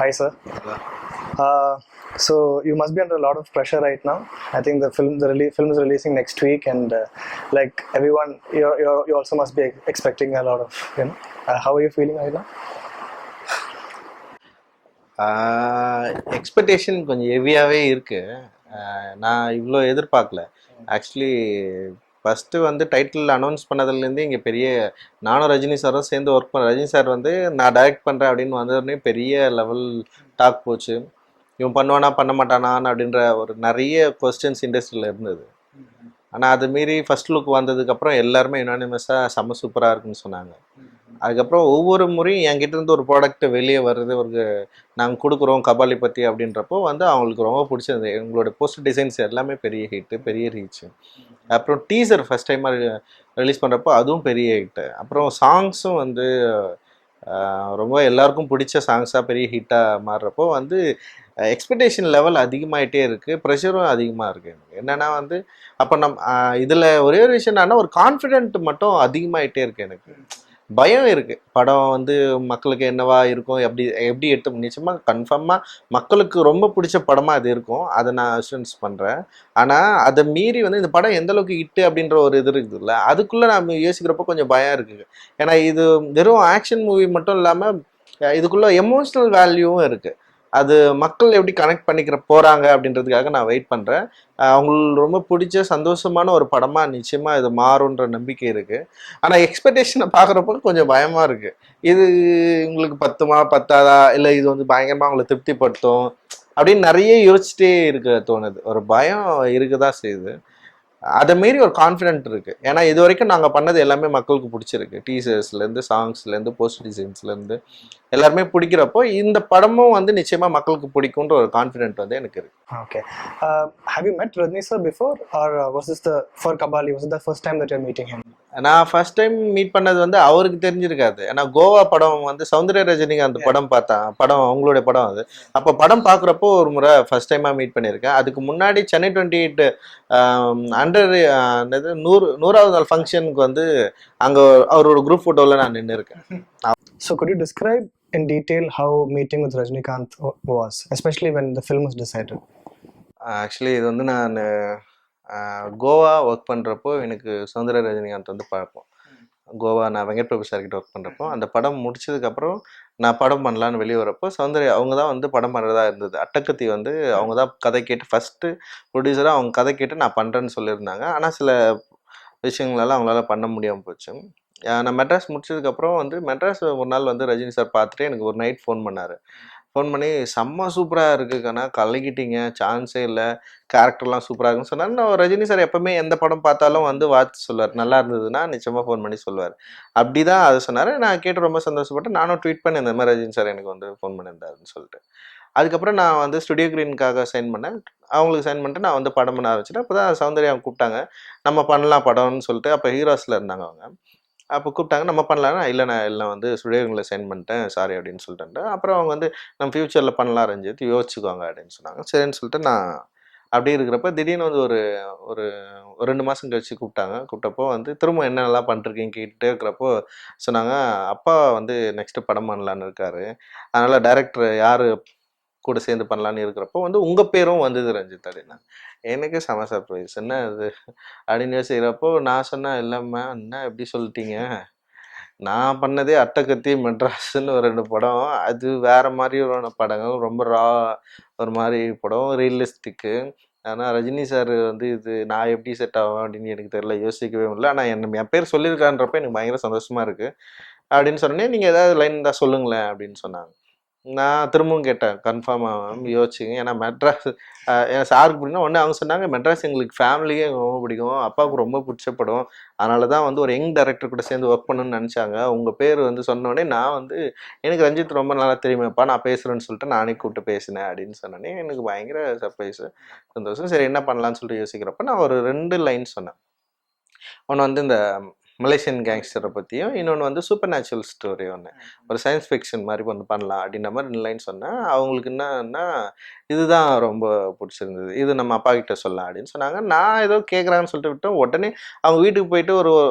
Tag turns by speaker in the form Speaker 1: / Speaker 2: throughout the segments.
Speaker 1: Hi, sir. So you must be under a lot of pressure right now. I think film is releasing next week, and like everyone, you also must be expecting a lot of, how are you feeling right now?
Speaker 2: Expectation கொஞ்சம் ஹெவியாகவே இருக்குது. நான் இவ்வளோ எதிர்பார்க்கல. Actually first வந்து title announce பண்ணதுலேருந்து இங்கே பெரிய நானும் ரஜினி சாரும் சேர்ந்து ஒர்க் பண்ண ரஜினி சார் வந்து நான் டைரக்ட் பண்ணுறேன் அப்படின்னு வந்தோடனே பெரிய லெவல் டாக் போச்சு. இவன் பண்ணுவானா பண்ண மாட்டானான்னு அப்படின்ற ஒரு நிறைய கொஸ்டின்ஸ் இண்டஸ்ட்ரியில் இருந்தது. ஆனால் அது மீறி ஃபஸ்ட் லுக் வந்ததுக்கப்புறம் எல்லாருமே யுனானிமஸாக செம்ம சூப்பராக இருக்குன்னு சொன்னாங்க. அதுக்கப்புறம் ஒவ்வொரு முறையும் என்கிட்ட இருந்து ஒரு ப்ராடக்ட் வெளியே வருது, ஒரு நாங்கள் கொடுக்குறோம் கபாலி பற்றி அப்படின்றப்போ வந்து அவங்களுக்கு ரொம்ப பிடிச்சிருந்தது. எங்களோட போஸ்டர் டிசைன்ஸ் எல்லாமே பெரிய ஹிட்டு, பெரிய ரீச்சு. அப்புறம் டீசர் ஃபஸ்ட் டைமாக ரிலீஸ் பண்ணுறப்போ அதுவும் பெரிய ஹிட்டு. அப்புறம் சாங்ஸும் வந்து ரொம்ப எல்லாருக்கும் பிடிச்ச சாங்ஸாக பெரிய ஹிட்டாக மாறுறப்போ வந்து எக்ஸ்பெக்டேஷன் லெவல் அதிகமாகிட்டே இருக்குது, ப்ரெஷரும் அதிகமாக இருக்குது. எனக்கு என்னென்னா வந்து அப்போ இதில் ஒரே ஒரு விஷயம் என்னன்னா, ஒரு கான்ஃபிடென்ட் மட்டும் அதிகமாகிட்டே இருக்குது. எனக்கு பயம் இருக்குது, படம் வந்து மக்களுக்கு என்னவா இருக்கும், எப்படி எடுத்து நிச்சயமாக கன்ஃபார்மாக மக்களுக்கு ரொம்ப பிடிச்ச படமாக அது இருக்கும், அதை நான் அஷூரன்ஸ் பண்ணுறேன். ஆனால் அதை மீறி வந்து இந்த படம் எந்தளவுக்கு ஹிட்டு அப்படின்ற ஒரு இது இருக்குது இல்லை, அதுக்குள்ளே நம்ம யோசிக்கிறப்போ கொஞ்சம் பயம் இருக்குது. ஏன்னா இது வெறும் ஆக்ஷன் மூவி மட்டும் இல்லாமல் இதுக்குள்ளே எமோஷ்னல் வேல்யூவும் இருக்குது. அது மக்கள் எப்படி கனெக்ட் பண்ணிக்கிற போகிறாங்க அப்படின்றதுக்காக நான் வெயிட் பண்ணுறேன். அவங்களுக்கு ரொம்ப பிடிச்ச சந்தோஷமான ஒரு படமாக நிச்சயமாக இது மாறுன்ற நம்பிக்கை இருக்குது. ஆனால் எக்ஸ்பெக்டேஷனை பார்க்குறப்போ கொஞ்சம் பயமாக இருக்குது. இது உங்களுக்கு பத்துமா பத்தாதா, இல்லை இது வந்து பயங்கரமாக அவங்களை திருப்திப்படுத்தும் அப்படின்னு நிறைய யோசிச்சுட்டே இருக்க தோணுது. ஒரு பயம் இருக்குதான் செய்யுது. அதை மீறி ஒரு கான்ஃபிடென்ட் இருக்குது. ஏன்னா இது வரைக்கும் நாங்கள் பண்ணது எல்லாமே மக்களுக்கு பிடிச்சிருக்கு. டீசர்ஸ்லேருந்து சாங்ஸ்லேருந்து போஸ்ட் டிசைன்ஸ்லேருந்து எல்லாருமே பிடிக்கிறப்போ இந்த படமும் வந்து நிச்சயமாக மக்களுக்கு பிடிக்குன்ற ஒரு கான்ஃபிடென்ட் வந்து எனக்கு இருக்கு.
Speaker 1: Okay. Have you met Rajni sir before, or was this for Kabali? Was it the first time that you're meeting him?
Speaker 2: நான் ஃபர்ஸ்ட் டைம் மீட் பண்ணது வந்து அவருக்கு தெரிஞ்சிருக்காது. ஏன்னா கோவா படம் வந்து சௌந்தர்ய ரஜினிக்கு அந்த படம் படம் அவங்களுடைய படம் அது. அப்போ படம் பார்க்குறப்போ ஒரு முறை ஃபர்ஸ்ட் டைமாக மீட் பண்ணியிருக்கேன். அதுக்கு முன்னாடி சென்னை 28 அண்டர் 100வது நாள் ஃபங்க்ஷனுக்கு வந்து அங்கே அவரோட குரூப் ஃபோட்டோவில் நான் நின்று இருக்கேன்.
Speaker 1: So could you describe in detail how meeting with Rajinikanth was, especially when the film was decided?
Speaker 2: Actually இது வந்து நான் கோவா ஒர்க் பண்ணுறப்போ எனக்கு சௌந்தர்ய ரஜினிகாந்த் வந்து பார்ப்போம். கோவா நான் வெங்கட் பிரபு சார்கிட்ட ஒர்க் பண்ணுறப்போ அந்த படம் முடிச்சதுக்கப்புறம் நான் படம் பண்ணலான்னு வெளியே வரப்போ சௌந்தர்யா அவங்க தான் வந்து படம் பண்ணுறதா இருந்தது. அட்டகத்தி வந்து அவங்க தான் கதை கேட்டு ஃபஸ்ட்டு ப்ரொடியூசராக அவங்க கதை கேட்டு நான் பண்ணுறேன்னு சொல்லியிருந்தாங்க. ஆனால் சில விஷயங்களால் அவங்களால பண்ண முடியாமல் போச்சு. நான் மெட்ராஸ் முடிச்சதுக்கப்புறம் வந்து மெட்ராஸ் ஒரு நாள் வந்து ரஜினி சார் பார்த்துட்டு எனக்கு ஒரு நைட் ஃபோன் பண்ணார். ஃபோன் பண்ணி செம்ம சூப்பராக இருக்குக்கண்ணா, கலக்கிட்டீங்க, சான்ஸே இல்லை, கேரக்டர்லாம் சூப்பராக இருக்குன்னு சொன்னார். நான் ரஜினி சார் எப்போவுமே எந்த படம் பார்த்தாலும் வந்து வாழ்த்து சொல்லுவார், நல்லா இருந்ததுன்னா நிச்சயமாக ஃபோன் பண்ணி சொல்லுவார். அப்படி தான் அதை சொன்னார். நான் கேட்டு ரொம்ப சந்தோஷப்பட்டு நானும் ட்வீட் பண்ணி இந்த மாதிரி ரஜினி சார் எனக்கு வந்து ஃபோன் பண்ணியிருந்தாருன்னு சொல்லிட்டு. அதுக்கப்புறம் நான் வந்து ஸ்டுடியோ கிரீனுக்காக சைன் பண்ணேன். அவங்களுக்கு சைன் பண்ணிட்டு நான் வந்து படம் பண்ண ஆரம்பிச்சிட்டேன். அப்போ தான் சௌந்தர்யா அவங்க கூப்பிட்டாங்க, நம்ம பண்ணலாம் படம்னு சொல்லிட்டு. அப்போ ஹீரோஸில் இருந்தாங்க அவங்க. அப்போ கூப்பிட்டாங்க, நம்ம பண்ணலான்னா இல்லை நான் எல்லாம் வந்து ஸ்டுடியோவில் சைன் பண்ணிட்டேன் சாரி அப்படின்னு சொல்லிட்டு. அப்புறம் அவங்க வந்து நம்ம ஃப்யூச்சரில் பண்ணலாம் ரஞ்சித், யோசிச்சுக்கோங்க அப்படின்னு சொன்னாங்க. சரின்னு சொல்லிட்டு நான் அப்படி இருக்கிறப்ப திடீர்னு வந்து ஒரு ஒரு 2 மாதம் கழிச்சு கூப்பிட்டப்போ வந்து திரும்ப என்னென்னலாம் பண்ணிருக்கீங்க கேட்டுட்டே இருக்கிறப்போ சொன்னாங்க, அப்பா வந்து நெக்ஸ்ட்டு படம் பண்ணலான்னு இருக்காரு, அதனால் டைரக்டர் யார் கூட சேர்ந்து பண்ணலான்னு இருக்கிறப்போ வந்து உங்கள் பேரும் வந்தது ரஞ்சித் அப்படின்னா. எனக்கு செம சர்ப்ரைஸ், என்ன அது அப்படின்னு யோசிக்கிறப்போ நான் சொன்னேன், இல்லைம்மா என்ன எப்படி சொல்லிட்டீங்க, நான் பண்ணதே அட்டகத்தி, மெட்ராஸ்ன்னு ஒரு 2 படம், அது வேறு மாதிரியான படங்கள், ரொம்ப ஒரு மாதிரி படம், ரியலிஸ்டிக்கு. ஆனால் ரஜினி சார் வந்து இது நான் எப்படி செட் ஆகும் அப்படின்னு எனக்கு தெரியல, யோசிக்கவே முடியல. ஆனால் என் பேர் சொல்லியிருக்கான்றப்ப எனக்கு பயங்கர சந்தோஷமாக இருக்குது அப்படின்னு சொன்னேன். நீங்கள் ஏதாவது லைன் தான் சொல்லுங்களேன் அப்படின்னு சொன்னாங்க. நான் திரும்பவும் கேட்டேன், கன்ஃபார்மாக யோசிச்சுங்க, ஏன்னா மெட்ராஸ் என் சாருக்கு பிடிக்கும். உடனே அவங்க சொன்னாங்க, மெட்ராஸ் எங்களுக்கு ஃபேமிலியே ரொம்ப பிடிக்கும், அப்பாவுக்கு ரொம்ப பிடிச்ச படம், அதனால தான் வந்து ஒரு யங் டைரக்டர் கூட சேர்ந்து ஒர்க் பண்ணணும்னு நினச்சாங்க. உங்கள் பேர் வந்து சொன்னோடனே நான் வந்து எனக்கு ரஞ்சித் ரொம்ப நல்லா தெரியுமேப்பா, நான் பேசுகிறேன்னு சொல்லிட்டு நானே கூப்பிட்டு பேசினேன் அப்படின்னு சொன்னோன்னே எனக்கு பயங்கர சர்ப்ரைஸு, சந்தோஷம். சரி என்ன பண்ணலான்னு சொல்லிட்டு யோசிக்கிறப்ப நான் ஒரு 2 லைன் சொன்னேன். ஒன்று வந்து இந்த மலேசியன் கேங்ஸ்டரை பற்றியும், இன்னொன்று வந்து சூப்பர் நேச்சுரல் ஸ்டோரி, ஒன்று ஒரு சயின்ஸ் ஃபிக்ஷன் மாதிரி ஒன்று பண்ணலாம் அப்படின்ற மாதிரி 2 லைன் சொன்னேன். அவங்களுக்கு என்னன்னா இதுதான் ரொம்ப பிடிச்சிருந்தது, இது நம்ம அப்பா கிட்ட சொல்லலாம் அப்படின்னு சொன்னாங்க. நான் ஏதோ கேட்குறாங்கன்னு சொல்லிட்டு விட்டோம். உடனே அவங்க வீட்டுக்கு போயிட்டு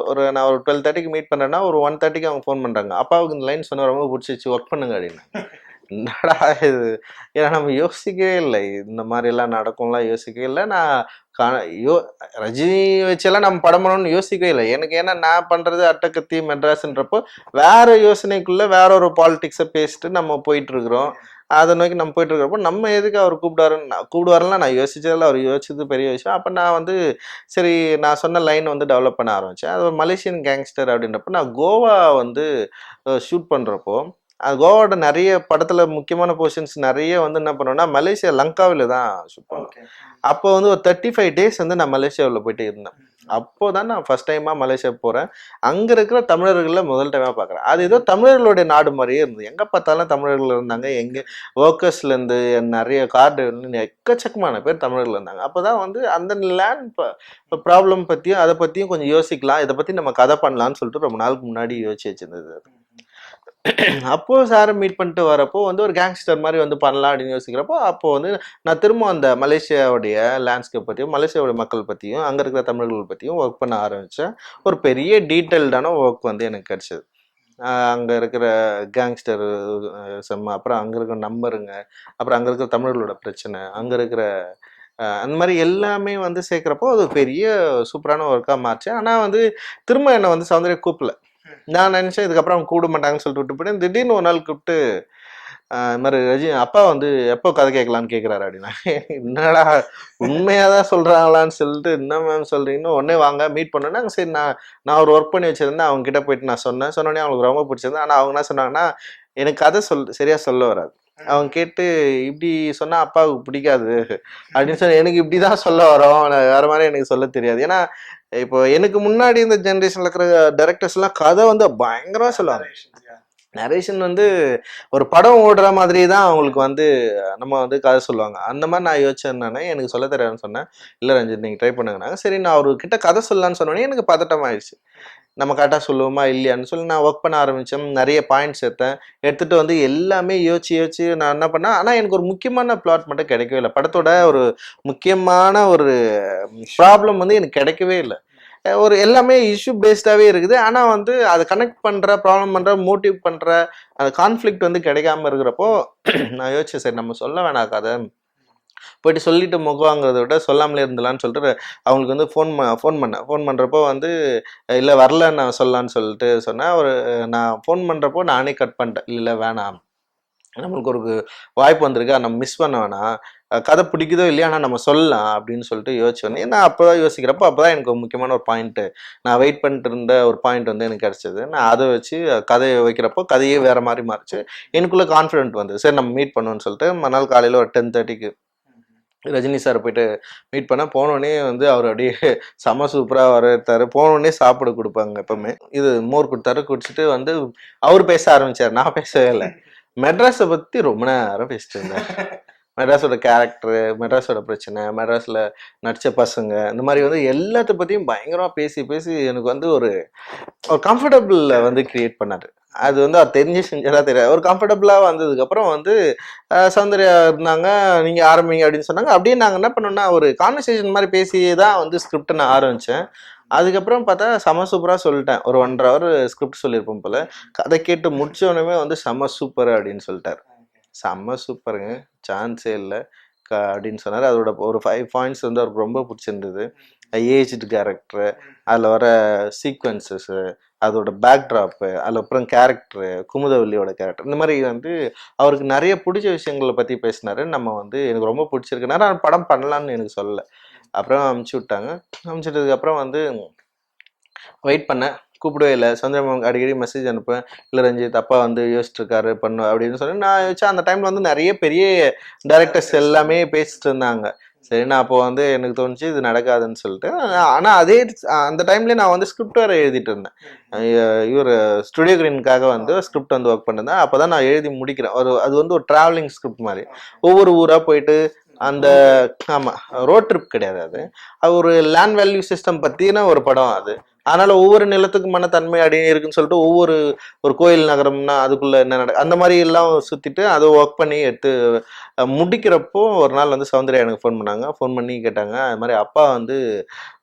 Speaker 2: நான் ஒரு 12:30க்கு மீட் பண்ணுறேன்னா ஒரு 1:30க்கு அவங்க ஃபோன் பண்ணுறாங்க, அப்பாவுக்கு இந்த லைன் சொன்னால் ரொம்ப பிடிச்சிச்சு, ஒர்க் பண்ணுங்க அப்படின்னு. என்னடா இது, ஏன்னா நம்ம யோசிக்கவே இல்லை இந்த மாதிரி எல்லாம் நடக்கும்லாம் யோசிக்கவே இல்லை. நான் யோ ரஜினி வச்செல்லாம் நம்ம படம் பண்ணணும்னு யோசிக்கவே இல்லை எனக்கு. ஏன்னா நான் பண்றது அட்டகத்தி மெட்ராஸ்ன்றப்போ வேற யோசனைக்குள்ள வேற ஒரு பாலிடிக்ஸை பேசிட்டு நம்ம போயிட்டு இருக்கிறோம். அதை நோக்கி நம்ம போயிட்டு இருக்கிறப்போ நம்ம எதுக்கு அவர் கூப்பிடுவாருலாம் நான் யோசிச்சதில்ல. அவர் யோசிச்சது பெரிய விஷயம். அப்போ நான் வந்து சரி நான் சொன்ன லைன் வந்து டெவலப் பண்ண ஆரம்பித்தேன். அது ஒரு மலேசியன் கேங்ஸ்டர் அப்படின்றப்போ நான் கோவா வந்து ஷூட் பண்ணுறப்போ அது கோவாவோட நிறைய படத்துல முக்கியமான போர்ஷன்ஸ் நிறைய வந்து என்ன பண்ணுவோம்னா மலேசியா லங்காவில தான் ஷூட் பண்ணோம். அப்போ வந்து ஒரு 35 days வந்து நான் மலேசியாவில் போயிட்டு இருந்தேன். அப்போதான் நான் ஃபர்ஸ்ட் டைமா மலேசியா போறேன். அங்க இருக்கிற தமிழர்கள முதல் டைமா பாக்குறேன். அது ஏதோ தமிழர்களுடைய நாடு மாதிரியே இருந்தது. எங்க பார்த்தாலும் தமிழர்கள் இருந்தாங்க. எங்க ஒர்க்கர்ஸ்ல இருந்து நிறைய கார்டு எக்கச்சக்கமான பேர் தமிழர்கள் இருந்தாங்க. அப்போதான் வந்து அந்த லேண்ட் ப்ராப்ளம் பத்தியும் அதை பத்தியும் கொஞ்சம் யோசிக்கலாம், இதை பத்தி நம்ம கதை பண்ணலாம்னு சொல்லிட்டு ரொம்ப நாளுக்கு முன்னாடி யோசிச்சு வச்சிருந்தது. அப்போ சாரை மீட் பண்ணிட்டு வரப்போ வந்து ஒரு கேங்ஸ்டர் மாதிரி வந்து பண்ணலாம் அப்படின்னு யோசிக்கிறப்போ அப்போ வந்து நான் திரும்ப அந்த மலேசியாவுடைய லேண்ட்ஸ்கேப் பற்றியும் மலேசியாவுடைய மக்கள் பற்றியும் அங்கே இருக்கிற தமிழர்கள் பற்றியும் ஒர்க் பண்ண ஆரம்பித்தேன். ஒரு பெரிய டீட்டெயில்டான ஒர்க் வந்து எனக்கு கிடச்சிது. அங்கே இருக்கிற கேங்ஸ்டர் செம்ம, அப்புறம் அங்கே இருக்கிற நம்பருங்க, அப்புறம் அங்கே இருக்கிற தமிழர்களோட பிரச்சனை, அங்கே இருக்கிற அந்த மாதிரி எல்லாமே வந்து சேர்க்குறப்போ அது பெரிய சூப்பரான ஒர்க்காக மாறிச்சு. ஆனால் வந்து திரும்ப என்னை வந்து சௌந்தர்யா கூப்பிடல. நான் நினைச்சேன் இதுக்கப்புறம் அவங்க கூப்பிட மாட்டாங்கன்னு சொல்லிட்டு விட்டு போயிட்டேன். திடீர்னு ஒரு நாள் கூப்பிட்டு இது மாதிரி ரஜினி அப்பா வந்து எப்போ கதை கேட்கலான்னு கேட்குறாரு அப்படின்னா, என்னடா உண்மையாதான் சொல்றாங்களான்னு சொல்லிட்டு என்ன மேம் சொல்றீங்கன்னு உடனே வாங்க மீட் பண்ணோன்னா சரி நான் ஒரு ஒர்க் பண்ணி வச்சிருந்தேன். அவங்க கிட்ட போயிட்டு நான் சொன்னோடனே அவங்களுக்கு ரொம்ப பிடிச்சிருந்தேன். ஆனால் அவங்க என்ன சொன்னாங்கன்னா எனக்கு கதை சரியா சொல்ல வராது. அவங்க கேட்டு இப்படி சொன்னா அப்பாவுக்கு பிடிக்காது அப்படின்னு சொல்லி எனக்கு இப்படிதான் சொல்ல வரோம், வேற மாதிரி எனக்கு சொல்ல தெரியாது. ஏன்னா இப்போ எனக்கு முன்னாடி இந்த ஜென்ரேஷன்ல இருக்கிற டைரக்டர்ஸ் எல்லாம் கதை வந்து பயங்கரமா சொல்லுவாங்க. நரேஷன் வந்து ஒரு படம் ஓடுற மாதிரி தான் அவங்களுக்கு வந்து நம்ம வந்து கதை சொல்லுவாங்க. அந்த மாதிரி நான் யோசிச்சேன். எனக்கு சொல்ல தெரியாதுன்னு சொன்னேன். இல்லை ரஞ்சித் நீங்கள் ட்ரை பண்ணுங்கன்னாங்க. சரி நான் அவர்கிட்ட கதை சொல்லலான்னு சொன்னோன்னே எனக்கு பதட்டம் ஆயிடுச்சு. நம்ம கரெக்டாக சொல்லுவோமா இல்லையான்னு சொல்லி நான் ஒர்க் பண்ண ஆரம்பித்தேன். நிறைய பாயிண்ட்ஸ் எடுத்துட்டு வந்து எல்லாமே யோசிச்சு நான் என்ன பண்ணேன். ஆனால் எனக்கு ஒரு முக்கியமான பிளாட் மட்டும் கிடைக்கவே இல்லை. படத்தோட ஒரு முக்கியமான ஒரு ப்ராப்ளம் வந்து எனக்கு கிடைக்கவே இல்லை. ஒரு எல்லாமே இஷ்யூ பேஸ்டாகவே இருக்குது. ஆனால் வந்து அதை கனெக்ட் பண்ணுற ப்ராப்ளம் பண்ணுற மோட்டிவ் பண்ணுற அந்த கான்ஃப்ளிக்ட் வந்து கிடைக்காம இருக்கிறப்போ நான் யோசிச்சேன் சரி நம்ம சொல்ல வேணாம் கதை, போயிட்டு சொல்லிட்டு முகவாங்கிறத விட சொல்லாமலே இருந்தலான்னு சொல்லிட்டு அவங்களுக்கு வந்து ஃபோன் பண்ணுறப்போ வந்து இல்லை வரல நான் சொல்லலான்னு சொல்லிட்டு சொன்னேன். நான் ஃபோன் பண்ணுறப்போ நானே கட் பண்ணிட்டேன். இல்லை வேணாம், நம்மளுக்கு ஒரு வாய்ப்பு வந்திருக்கு, நம்ம மிஸ் பண்ண வேணாம், கதை பிடிக்குதோ இல்லையா ஆனால் நம்ம சொல்லலாம் அப்படின்னு சொல்லிட்டு யோசிச்சோன்னே நான் அப்போதான் யோசிக்கிறப்போ அப்போதான் எனக்கு ஒரு முக்கியமான ஒரு பாயிண்ட்டு நான் வெயிட் பண்ணிட்டு இருந்த ஒரு பாயிண்ட் வந்து எனக்கு கிடச்சிது. நான் அதை வச்சு கதையை வைக்கிறப்போ கதையே வேற மாதிரி மாறிச்சு. எனக்குள்ளே கான்ஃபிடென்ட் வந்து சரி நம்ம மீட் பண்ணுவோன்னு சொல்லிட்டு மறுநாள் காலையில் ஒரு 10:30 ரஜினி சார் போயிட்டு மீட் பண்ண போனோடனே வந்து அவர் அப்படியே செம சூப்பராக வரத்தாரு. போனோடனே சாப்பிட கொடுப்பாங்க எப்பவுமே. இது மோர் கொடுத்தாரு, குடிச்சிட்டு வந்து அவர் பேச ஆரம்பிச்சார். நான் பேசவே இல்லை. மெட்ராஸை பற்றி ரொம்ப நேரம் பேசிட்டு இருந்தேன். மெட்ராஸோட கேரக்டரு, மெட்ராஸோட பிரச்சனை, மெட்ராஸில் நடித்த பசங்க, இந்த மாதிரி வந்து எல்லாத்த பற்றியும் பயங்கரமாக பேசி எனக்கு வந்து ஒரு கம்ஃபர்டபுள் வந்து கிரியேட் பண்ணார். அது வந்து அவர் தெரிஞ்சு செஞ்சதா தெரியாது. ஒரு கம்ஃபர்டபுளாக வந்ததுக்கப்புறம் வந்து சௌந்தர்யா இருந்தாங்க, நீங்கள் ஆரம்பிங்க அப்படின்னு சொன்னாங்க. அப்படியே நாங்கள் என்ன பண்ணோம்னா ஒரு கான்வர்சேஷன் மாதிரி பேசி தான் வந்து ஸ்கிரிப்டை நான் ஆரம்பித்தேன். அதுக்கப்புறம் பார்த்தா செம சூப்பராக சொல்லிட்டேன். ஒரு 1.5 hour ஸ்கிரிப்ட் சொல்லியிருப்போம் போல். கதை கேட்டு முடிச்சோடனே வந்து செம சூப்பர் அப்படின்னு சொல்லிட்டார். செம்ம சூப்பருங்க, சான்ஸே இல்லை அப்படின்னு சொன்னார். அதோட ஒரு 5 points வந்து அவருக்கு ரொம்ப பிடிச்சிருந்தது. ஏஜ்டு கேரக்டரு, அதில் வர சீக்வன்சஸ்ஸு, அதோட பேக்ட்ராப்பு, அதில் அப்புறம் கேரக்டரு, குமுதவல்லியோட கேரக்டர், இந்த மாதிரி வந்து அவருக்கு நிறைய பிடிச்ச விஷயங்களை பற்றி பேசினார். நம்ம வந்து எனக்கு ரொம்ப பிடிச்சிருக்குனாரு. ஆனால் படம் பண்ணலான்னு எனக்கு சொல்லலை. அப்புறம் அமுச்சு விட்டாங்க. அமுச்சிட்டதுக்கப்புறம் வந்து வெயிட் பண்ணேன், கூப்பிடவே இல்லை. சந்திரமோகன் அடிக்கடி மெசேஜ் அனுப்பேன், இல்லை ரஞ்சித் அப்பா வந்து யோசிச்சுட்டு இருக்காரு பண்ணு அப்படின்னு சொல்லி நான் யோசிச்சா அந்த டைமில் வந்து நிறைய பெரிய டைரக்டர்ஸ் எல்லாமே பேசிட்டு இருந்தாங்க. சரி நான் அப்போ வந்து எனக்கு தோணுச்சு இது நடக்காதுன்னு சொல்லிட்டு. ஆனால் அதே அந்த டைம்லேயே நான் வந்து ஸ்கிரிப்ட் வேறு எழுதிட்டு இருந்தேன். இவர் ஸ்டுடியோ கிரீனுக்காக வந்து ஸ்கிரிப்ட் வந்து ஒர்க் பண்ணிருந்தேன். அப்போ தான் நான் எழுதி முடிக்கிறேன். அது வந்து ஒரு ட்ராவலிங் ஸ்கிரிப்ட் மாதிரி ஒவ்வொரு ஊராக போயிட்டு அந்த ஆமாம் ரோட் ட்ரிப் கிடையாது, அது ஒரு லேண்ட் வேல்யூ சிஸ்டம் பற்றின ஒரு படம். அது அதனால ஒவ்வொரு நிலத்துக்குமான தன்மை அப்படின்னு இருக்குன்னு சொல்லிட்டு ஒரு கோயில் நகரம்னா அதுக்குள்ள என்ன நடக்கும் அந்த மாதிரி எல்லாம் சுத்திட்டு அதை ஒர்க் பண்ணி எடுத்து முடிக்கிறப்போ ஒரு நாள் வந்து சௌந்தர்யா எனக்கு ஃபோன் பண்ணாங்க. ஃபோன் பண்ணி கேட்டாங்க, அது மாதிரி அப்பா வந்து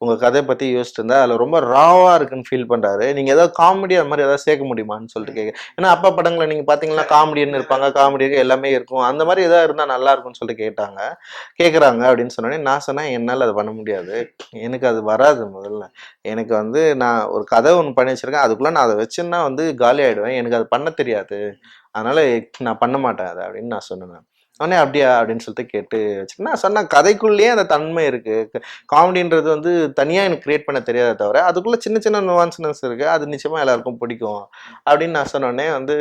Speaker 2: உங்க கதையை பத்தி யோசிச்சுட்டு இருந்தா அதுல ரொம்ப ராவா இருக்குன்னு ஃபீல் பண்றாரு, நீங்க ஏதாவது காமெடி அது மாதிரி ஏதாவது சேர்க்க முடியுமான்னு சொல்லிட்டு கேட்க. ஏன்னா அப்பா படங்களை நீங்க பாத்தீங்கன்னா காமெடின்னு இருப்பாங்க, காமெடி எல்லாமே இருக்கும், அந்த மாதிரி ஏதாவது இருந்தா நல்லா இருக்கும்னு சொல்லிட்டு கேக்குறாங்க அப்படின்னு சொன்னோடனே நான் சொன்னேன், என்னால அதை பண்ண முடியாது, எனக்கு அது வராது. முதல்ல எனக்கு வந்து நான் ஒரு கதை ஒன்று பண்ணி வச்சிருக்கேன், அதுக்குள்ள நான் அதை வச்சுன்னா வந்து காலி ஆயிடுவேன், எனக்கு அது பண்ண தெரியாது, அதனால நான் பண்ண மாட்டேன் அதை அப்படின்னு நான் சொன்னேன். உடனே அப்படியா அப்படின்னு சொல்லிட்டு கேட்டு வச்சுட்டு நான் சொன்னேன், கதைக்குள்ளேயே அந்த தன்மை இருக்கு, காமெடின்றது வந்து தனியா எனக்கு கிரியேட் பண்ண தெரியாத தவிர அதுக்குள்ள சின்ன சின்ன நுவான்ஸ்னஸ் இருக்கு, அது நிச்சயமா எல்லாருக்கும் பிடிக்கும் அப்படின்னு நான் சொன்னோடனே வந்து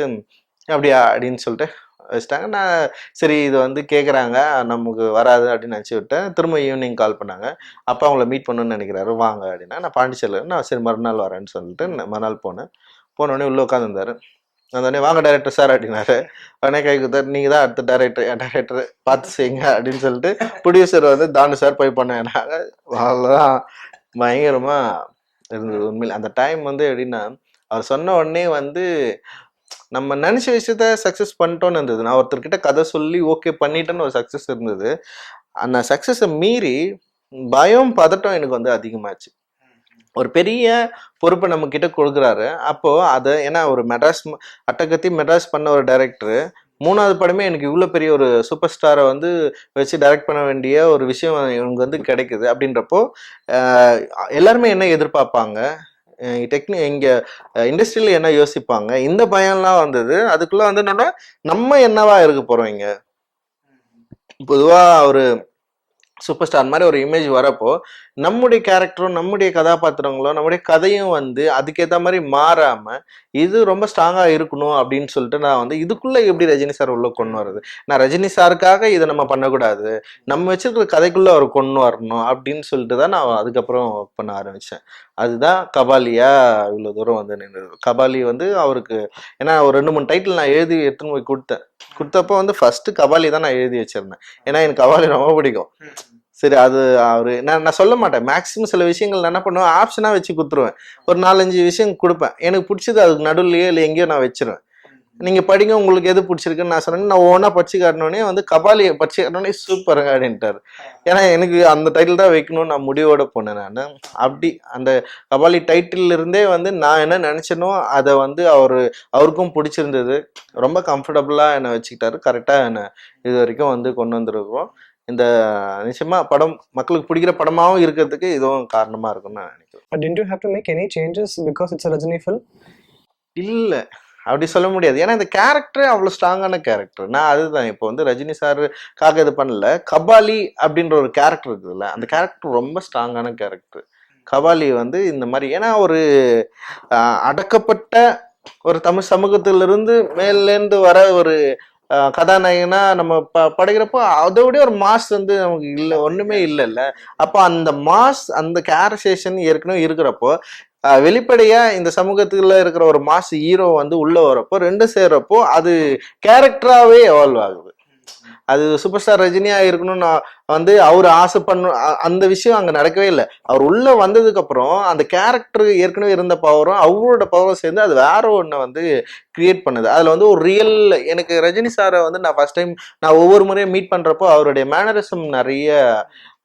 Speaker 2: அப்படியா அப்படின்னு சொல்லிட்டு வச்சுட்டாங்க. நான் சரி இது வந்து கேட்குறாங்க நமக்கு வராது அப்படின்னு நினச்சி விட்டேன். திரும்ப ஈவினிங் கால் பண்ணாங்க, அப்பா அவங்கள மீட் பண்ணணும்னு நினைக்கிறாரு வாங்க அப்படின்னா. நான் பாண்டிச்சேரியில், நான் சரி மறுநாள் வரேன்னு சொல்லிட்டு மறுநாள் போனோடனே உள்ளே உட்காந்துருந்தாரு. உடனே வாங்க டைரக்டர் சார் அப்படின்னாரு. உடனே கை கொடுத்தாரு, நீங்கள் தான் அடுத்த டைரக்டர் பார்த்து செய்யுங்க அப்படின்னு சொல்லிட்டு ப்ரொடியூசர் வந்து தானு சார் போய் பண்ணாங்க. அவ்வளோதான், பயங்கரமா இருந்தது உண்மையில் அந்த டைம் வந்து. எப்படின்னா அவர் சொன்ன உடனே வந்து நம்ம நினைச்ச விஷயத்த சக்சஸ் பண்ணிட்டோன்னு இருந்தது. நான் ஒருத்தர்கிட்ட கதை சொல்லி ஓகே பண்ணிட்டேன்னு ஒரு சக்சஸ் இருந்தது. அந்த சக்சஸை மீறி பயம் பதட்டம் எனக்கு வந்து அதிகமாச்சு. ஒரு பெரிய பொறுப்பை நம்ம கிட்ட கொடுக்குறாரு, அப்போ அதை ஏன்னா ஒரு அட்டகத்தி மெட்ராஸ் பண்ண ஒரு டைரக்டர் 3வது படமே எனக்கு இவ்வளோ பெரிய ஒரு சூப்பர் ஸ்டாரை வந்து வச்சு டைரக்ட் பண்ண வேண்டிய ஒரு விஷயம் இவங்க வந்து கிடைக்குது அப்படின்றப்போ எல்லாருமே என்ன எதிர்பார்ப்பாங்க, இங்க இண்டஸ்ட்ரியில என்ன யோசிப்பாங்க, இந்த பயம்லாம் வந்தது. அதுக்குள்ள வந்து என்னன்னா நம்ம என்னவா இருக்க போறோம் இங்க. பொதுவா ஒரு சூப்பர் ஸ்டார் மாதிரி ஒரு இமேஜ் வரப்போ நம்முடைய கேரக்டரும் நம்முடைய கதாபாத்திரங்களும் நம்முடைய கதையும் வந்து அதுக்கேற்ற மாதிரி மாறாம இது ரொம்ப ஸ்ட்ராங்கா இருக்கணும் அப்படின்னு சொல்லிட்டு நான் வந்து இதுக்குள்ள எப்படி ரஜினி சார் உள்ள கொண்டு வர்றது, நான் ரஜினி சாருக்காக இதை நம்ம பண்ணக்கூடாது, நம்ம வச்சிருக்கிற கதைக்குள்ள அவர் கொண்டு வரணும் அப்படின்னு சொல்லிட்டு தான் நான் அதுக்கப்புறம் ஒர்க் பண்ண ஆரம்பிச்சேன். அதுதான் கபாலியா இவ்வளவு தூரம் வந்து நின்றது. கபாலி வந்து அவருக்கு ஏன்னா ஒரு 2-3 டைட்டில் நான் எழுதி எடுத்துன்னு போய் கொடுத்தப்போ வந்து ஃபர்ஸ்ட் கபாலி தான் நான் எழுதி வச்சிருந்தேன். ஏன்னா எனக்கு கபாலி ரொம்ப பிடிக்கும். சரி அது அவரு நான் சொல்ல மாட்டேன், மேக்சிமம் சில விஷயங்கள் நான் என்ன பண்ணுவேன் ஆப்ஷனா வச்சு கொடுத்துருவேன். ஒரு 4-5 விஷயம் கொடுப்பேன், எனக்கு பிடிச்சது அதுக்கு நடுவுலயே இல்லை எங்கேயோ நான் வச்சிருவேன். நீங்க படிங்க உங்களுக்கு எது பிடிச்சிருக்குன்னு நான் சொன்னேன். நான் ஒவ்வொன்றா படிச்சு காட்டினோடனே வந்து கபாலியை படிச்சு காட்டினோடனே சூப்பருங்க அப்படின்ட்டாரு. ஏன்னா எனக்கு அந்த டைட்டில் தான் வைக்கணும்னு நான் முடிவோட போனேன். நான் அப்படி அந்த கபாலி டைட்டில் இருந்தே வந்து நான் என்ன நினைச்சேனோ அதை வந்து அவருக்கும் பிடிச்சிருந்தது, ரொம்ப கம்ஃபர்டபுளா என்னை வச்சுக்கிட்டாரு. கரெக்டா என்னை இது வரைக்கும் வந்து கொண்டு வந்திருக்கோம். இந்த நிச்சயமா படம் மக்களுக்கு பிடிக்கிற படமாவும் இருக்கிறதுக்கு இதுவும் காரணமா இருக்கும்னு நான் நினைக்கிறேன்.
Speaker 1: But didn't you have to make any changes because it's a Rajini film?
Speaker 2: இல்ல அப்படி சொல்ல முடியாது, ஏன்னா இந்த கேரக்டர் அவ்வளவு ஸ்ட்ராங்கான கேரக்டர். நான் அதுதான் இப்போ வந்து ரஜினி சாருக்காக இது பண்ணல, கபாலி அப்படின்ற ஒரு கேரக்டர் இருக்குதுல்ல, அந்த கேரக்டர் ரொம்ப ஸ்ட்ராங்கான கேரக்டர். கபாலி வந்து இந்த மாதிரி ஏன்னா ஒரு அடக்கப்பட்ட ஒரு தமிழ் சமூகத்திலிருந்து மேலேருந்து வர ஒரு கதாநாயகனா நம்ம படைக்கிறப்போ அதோட ஒரு மாஸ் வந்து நமக்கு இல்லை, ஒண்ணுமே இல்லைல்ல. அப்போ அந்த மாஸ் அந்த கேரக்டரைசேஷன் ஏற்கனவே இருக்கிறப்போ வெளிப்படையா இந்த சமூகத்துல இருக்கிற ஒரு மாஸ் ஹீரோ வந்து உள்ள வரப்போ ரெண்டு சேர்றப்போ அது கேரக்டராகவே எவால்வ் ஆகுது. அது சூப்பர் ஸ்டார் ரஜினியா இருக்கணும்னு வந்து அவர் ஆசை பண்ணும் அந்த விஷயம் அங்க நடக்கவே இல்லை. அவர் உள்ள வந்ததுக்கு அப்புறம் அந்த கேரக்டர் ஏற்கனவே இருந்த பவரும் அவரோட பவரும் சேர்ந்து அது வேற ஒண்ணு வந்து கிரியேட் பண்ணுது. அதுல வந்து ஒரு ரியல் எனக்கு ரஜினி சாரை வந்து நான் ஃபர்ஸ்ட் டைம் நான் ஒவ்வொரு முறையும் மீட் பண்றப்போ அவருடைய மேனரிசம் நிறைய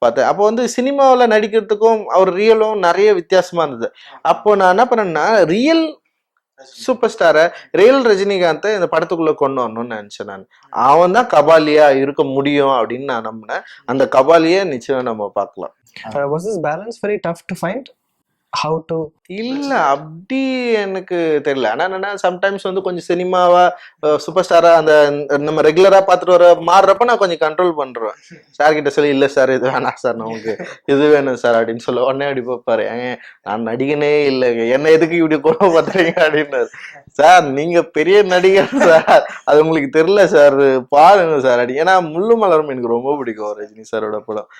Speaker 2: பார்த்தேன். அப்போ வந்து சினிமாவில் நடிக்கிறதுக்கும் அவர் ரியலும் நிறைய வித்தியாசமா இருந்தது. அப்போ நான் என்ன பண்ணேன்னா ரியல் சூப்பர் ஸ்டாரை ரியல் ரஜினிகாந்தை இந்த படத்துக்குள்ள கொண்டு வரணும்னு நினைச்சேன். நான் அவன் தான் கபாலியா இருக்க முடியும் அப்படின்னு நான் நம்பினேன். அந்த கபாலியை நிச்சயம் நம்ம பார்க்கலாம்.
Speaker 1: Was this balance very tough to find? How to?
Speaker 2: இல்ல அப்படி எனக்கு தெரியல. ஆனா என்னன்னா சம்டைம்ஸ் வந்து கொஞ்சம் சினிமாவா சூப்பர் ஸ்டாரா அந்த நம்ம ரெகுலரா பார்த்துட்டு வர மாறுறப்ப நான் கொஞ்சம் கண்ட்ரோல் பண்றேன். சார் கிட்ட சொல்லி இல்ல சார் இது வேணாம் சார் நமக்கு இது வேணும் சார் அப்படின்னு சொல்ல உடனே அப்படி பார்ப்பாரு, நான் நடிகனே இல்லைங்க என்ன எதுக்கு இப்படி கூட பார்த்துறீங்க அப்படின்னாரு. சார் நீங்க பெரிய நடிகர் சார், அது உங்களுக்கு தெரியல சார் பாருங்க சார் அப்படி. ஏன்னா முள்ளு மலரும் எனக்கு ரொம்ப பிடிக்கும் ரஜினி சாரோட படம்.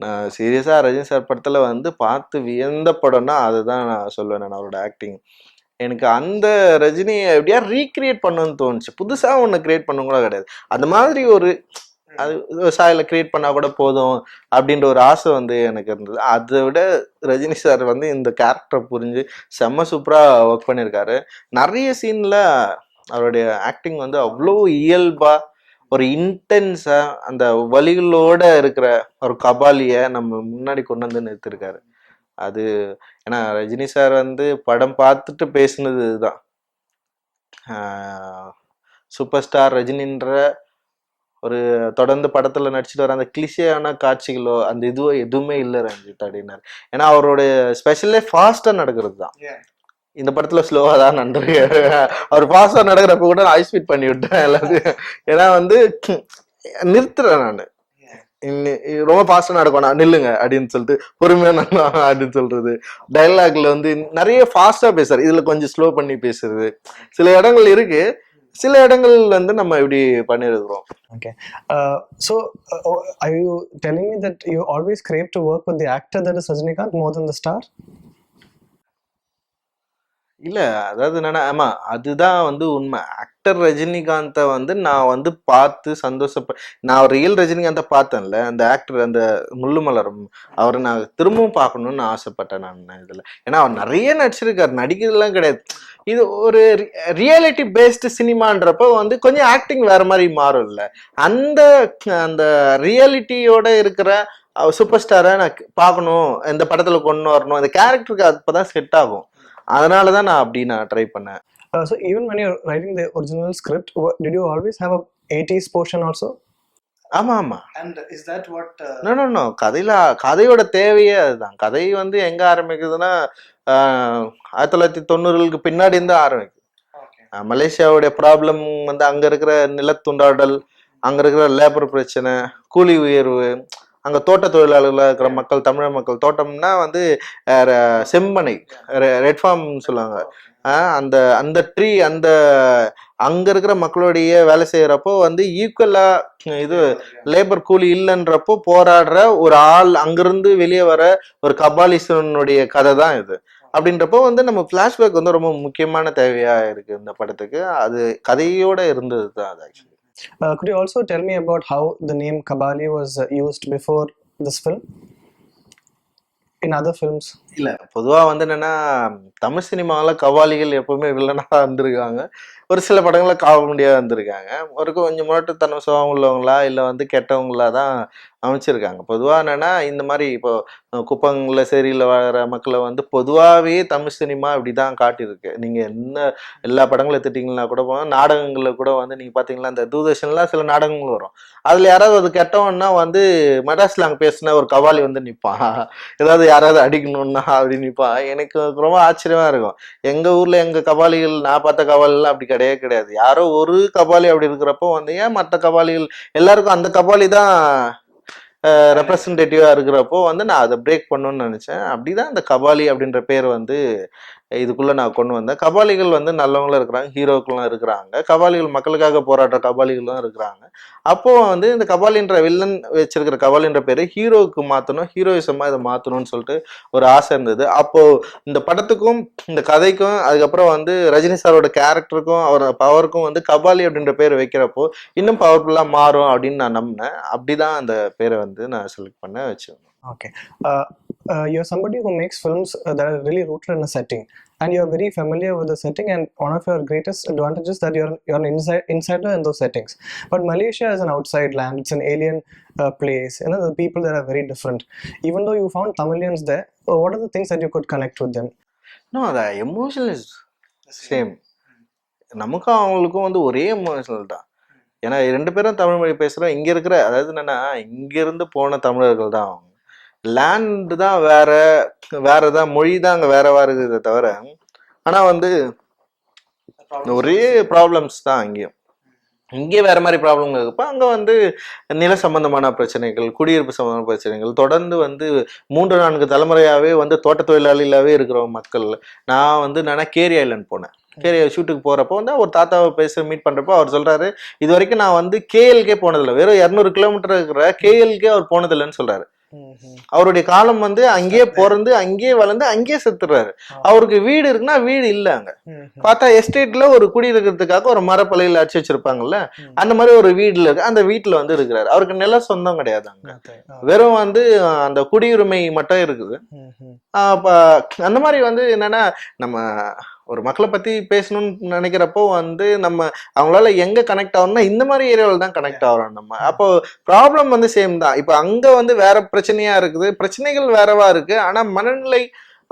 Speaker 2: நான் சீரியஸா ரஜினி சார் படத்துல வந்து பார்த்து வியந்த படம்னா அதுதான் நான் சொல்லுவேன். நான் அவரோட ஆக்டிங் எனக்கு அந்த ரஜினியை எப்படியா ரீக்ரியேட் பண்ணணும்னு தோணுச்சு. புதுசா ஒன்று கிரியேட் பண்ண கூட கிடையாது. அந்த மாதிரி ஒரு அது விவசாயில கிரியேட் பண்ணா கூட போதும் அப்படின்ற ஒரு ஆசை வந்து எனக்கு இருந்தது. அதை விட ரஜினி சார் வந்து இந்த கேரக்டரை புரிஞ்சு செம்ம சூப்பரா ஒர்க் பண்ணியிருக்காரு. நிறைய சீன்ல அவருடைய ஆக்டிங் வந்து அவ்வளோ இயல்பா ஒரு இன்டென்ஸா அந்த வலிகளோட இருக்கிற ஒரு கபாலிய நம்ம முன்னாடி கொண்டு வந்து நிறுத்திருக்காரு. அது ஏன்னா ரஜினி சார் வந்து படம் பார்த்துட்டு பேசுனது இதுதான், சூப்பர் ஸ்டார் ரஜினின்ற ஒரு தொடர்ந்து படத்துல நடிச்சுட்டு வர அந்த கிளிஷேயான காட்சிகளோ அந்த இதுவோ எதுவுமே இல்லை ரஞ்சித் அப்படின்னாரு. ஏன்னா அவருடைய ஸ்பெஷலே ஃபாஸ்டா நடக்கிறது தான். இந்த படத்துல ஸ்லோவா தான் நடந்திருக்காரு. அவர் ஃபாஸ்டா நடக்கிறப்ப கூட ஐஸ் ஸ்பீட் பண்ணி விட்டேன் எல்லாத்தையும். ஏன்னா வந்து நிறுத்துறேன் நான், ரொம்ப ஃபாஸ்டா நடக்கணும் நில்லுங்க அப்படின்னு சொல்லிட்டு பொறுமையா நல்லா அப்படின்னு சொல்றது. டைலாக்ல வந்து நிறைய ஃபாஸ்டா பேசுறாரு, இதுல கொஞ்சம் ஸ்லோ பண்ணி பேசுறது சில இடங்கள் இருக்கு. சில இடங்கள் வந்து நம்ம இப்படி பண்ணிருக்கிறோம்.
Speaker 1: Okay. So, are you telling me that you always crave to work with the actor that is Rajinikanth more than the star?
Speaker 2: இல்ல அதாவது என்னன்னா, ஆமா அதுதான் வந்து உண்மை. ஆக்டர் ரஜினிகாந்தை வந்து நான் வந்து பார்த்து நான் ரியல் ரஜினிகாந்தை பார்த்தேன்ல, அந்த ஆக்டர் அந்த முள்ளுமலரும் அவரை நான் திரும்பவும் பார்க்கணும்னு ஆசைப்பட்டேன் நான் இதுல. ஏன்னா அவர் நிறைய நடிச்சிருக்காரு, நடிக்கிறதுலாம் கிடையாது. இது ஒரு ரியாலிட்டி பேஸ்டு சினிமான்றப்போ வந்து கொஞ்சம் ஆக்டிங் வேற மாதிரி மாறும்ல. அந்த அந்த ரியாலிட்டியோட இருக்கிற சூப்பர் ஸ்டாரை நான் பார்க்கணும், இந்த படத்துல கொண்டு வரணும், அந்த கேரக்டருக்கு அப்பதான் செட் ஆகும். அதனாலதான் நான் அப்படி நான் ட்ரை பண்ணேன்.
Speaker 1: So even when you're writing the original script, did you always have a 80s portion also?
Speaker 2: ஆமா ஆமா.
Speaker 1: And is that what
Speaker 2: no கதையோட தேவையே அதுதான். கதை வந்து எங்க ஆரம்பிக்குதுன்னா 1990களுக்கு பின்னாடி இருந்து ஆரம்பிக்குது. மலேசியாவுடைய ப்ராப்ளம் வந்து அங்க இருக்கிற நிலத்துண்டாடல், அங்க இருக்கிற லேபர் பிரச்சனை, கூலி உயர்வு, அங்க தோட்ட தொழிலாளர்களாக இருக்கிற மக்கள், தமிழ் மக்கள், தோட்டம்னா வந்து செம்மனை ரெட் ஃபார்ம் சொல்லுவாங்க. அந்த அந்த ட்ரீ அந்த அங்க இருக்கிற மக்களுடைய வேலை செய்யறப்போ வந்து ஈக்குவலா இது லேபர் கூலி இல்லைன்றப்போ போராடுற ஒரு ஆள், அங்கிருந்து வெளியே வர ஒரு கபாலிசனுடைய கதை தான் இது. அப்படின்றப்போ வந்து நம்ம பிளாஷ்பேக் வந்து ரொம்ப முக்கியமான தேவையா இருக்கு இந்த படத்துக்கு. அது கதையோட இருந்தது தான் அது actually.
Speaker 1: Could you also tell me about how the name Kabali was used before this film? In other films?
Speaker 2: இல்ல பொதுவா வந்து என்னன்னா, தமிழ் சினிமாவில கபாலிகள் எப்பவுமே வில்லனா இருந்திருக்காங்க. ஒரு சில படங்கள்ல காமெடியா இருந்திருக்காங்க. ஒரு கொஞ்சம் முரட்டுத்தனம் சுபாவம் உள்ளவங்களா இல்ல வந்து கெட்டவங்களா தான் அமைச்சிருக்காங்க. பொதுவா என்னன்னா இந்த மாதிரி இப்போ குப்பங்கள்ல சேரியில வாழற மக்களை வந்து பொதுவாகவே தமிழ் சினிமா இப்படிதான் காட்டியிருக்கு. நீங்க என்ன எல்லா படங்களும் எடுத்துட்டீங்கன்னா கூட நாடகங்கள்ல கூட வந்து நீங்க பாத்தீங்கன்னா இந்த தூர்தர்ஷன்லாம் சில நாடகங்கள் வரும். அதுல யாராவது அது கெட்டவன்னா வந்து மெட்ராஸ்ல அங்க பேசின ஒரு கபாலி வந்து நிப்பான், ஏதாவது யாராவது அடிக்கணும்னா அப்படின்னு நிப்பான். எனக்கு ரொம்ப ஆச்சரியமா இருக்கும். எங்க ஊர்ல எங்க கபாலிகள், நான் பார்த்த கபாலிலாம் அப்படி கிடையவே கிடையாது. யாரோ ஒரு கபாலி அப்படி இருக்கிறப்போ வந்து ஏன் மற்ற கபாலிகள் எல்லாருக்கும் அந்த கபாலி தான் ரெப்ரசன்டேட்டிவா இருக்கிறப்போ வந்து நான் அதை பிரேக் பண்ணணும்னு நினைச்சேன். அப்படிதான் அந்த கபாலி அப்படின்ற பேர் வந்து இதுக்குள்ள நான் கொண்டு வந்தேன். கபாலிகள் வந்து நல்லவங்களும் இருக்கிறாங்க, ஹீரோக்கெல்லாம் இருக்கிறாங்க, கபாலிகள் மக்களுக்காக போராடுற கபாலிகளும் இருக்கிறாங்க. அப்போ வந்து இந்த கபாலின்ற வில்லன் வச்சிருக்கிற கபாலின்ற பேரு ஹீரோவுக்கு மாத்தணும், ஹீரோயிசமா இதை மாத்தணும்னு சொல்லிட்டு ஒரு ஆசை இருந்தது. அப்போ இந்த படத்துக்கும் இந்த கதைக்கும் அதுக்கப்புறம் வந்து ரஜினி சாரோட கேரக்டருக்கும் அவர் பவருக்கும் வந்து கபாலி அப்படின்ற பேர் வைக்கிறப்போ இன்னும் பவர்ஃபுல்லா மாறும் அப்படின்னு நான் நம்பினேன். அப்படிதான் அந்த பேரை வந்து நான் செலக்ட் பண்ண வச்சேன்.
Speaker 1: Okay. You're somebody who makes films that are really rooted in a setting, and you're very familiar with the setting, and one of your greatest advantages that you're an insider in those settings. But Malaysia is an outside land, it's an alien place, you know, the people there are very different. Even though you found Tamilians there, what are the things that you could connect with them?
Speaker 2: No, the emotion is same. நமக்கும் அவங்களுக்கும் வந்து ஒரே emotional தான். ஏன்னா 2 பேரும் தமிழ் மொழி பேசுகிறோம். இங்கே இருக்கிற அதாவது என்னென்னா இங்கேருந்து போன தமிழர்கள் தான் அவங்க. லேண்டு தான் வேற தான், மொழி தான் அங்கே வேறவா இருக்குதே தவிர, ஆனால் வந்து ஒரே ப்ராப்ளம்ஸ் தான் அங்கேயும். இங்கே வேற மாதிரி ப்ராப்ளம் இருக்கப்போ அங்கே வந்து நில சம்பந்தமான பிரச்சனைகள், குடியிருப்பு சம்பந்தமான பிரச்சனைகள் தொடர்ந்து வந்து 3-4 தலைமுறையாகவே வந்து தோட்ட தொழிலாளிகளாகவே இருக்கிற மக்கள். நான் வந்து கேரி ஐலண்ட் போனேன். கேரி ஷூட்டுக்கு போகிறப்போ வந்து ஒரு தாத்தாவை மீட் பண்ணுறப்போ அவர் சொல்கிறாரு, இது வரைக்கும் நான் வந்து கேஎல்கே போனதில்லை, வெறும் 200 கிலோமீட்டர் இருக்கிற கேஎல்கே அவர் போனதில்லைன்னு சொல்கிறாரு. அவருடைய காலம் வந்து அங்கேயே பிறந்து அங்கேயே வளர்ந்து அங்கேயே செத்துறாரு. அவருக்கு வீடு இருக்குன்னா வீடு இல்ல. அங்க பார்த்தா எஸ்டேட்ல ஒரு குடியிருக்கிறதுக்காக ஒரு மரப்பலையில அடிச்சு வச்சிருப்பாங்கல்ல, அந்த மாதிரி ஒரு வீடுல இருக்கு. அந்த வீட்டுல வந்து இருக்கிறாரு. அவருக்கு நில சொந்தம் கிடையாது. அங்க வெறும் வந்து அந்த குடியுரிமை மட்டும் இருக்குது. அந்த மாதிரி வந்து என்னன்னா, நம்ம ஒரு மக்களை பத்தி பேசணும்னு நினைக்கிறப்போ வந்து நம்ம அவங்களால எங்க கனெக்ட் ஆகணும்னா இந்த மாதிரி ஏரியாவில் தான் கனெக்ட் ஆகிறோம் நம்ம. அப்போ ப்ராப்ளம் வந்து சேம் தான். இப்போ அங்க வந்து வேற பிரச்சனையா இருக்குது, பிரச்சனைகள் வேறவா இருக்கு, ஆனா மனநிலை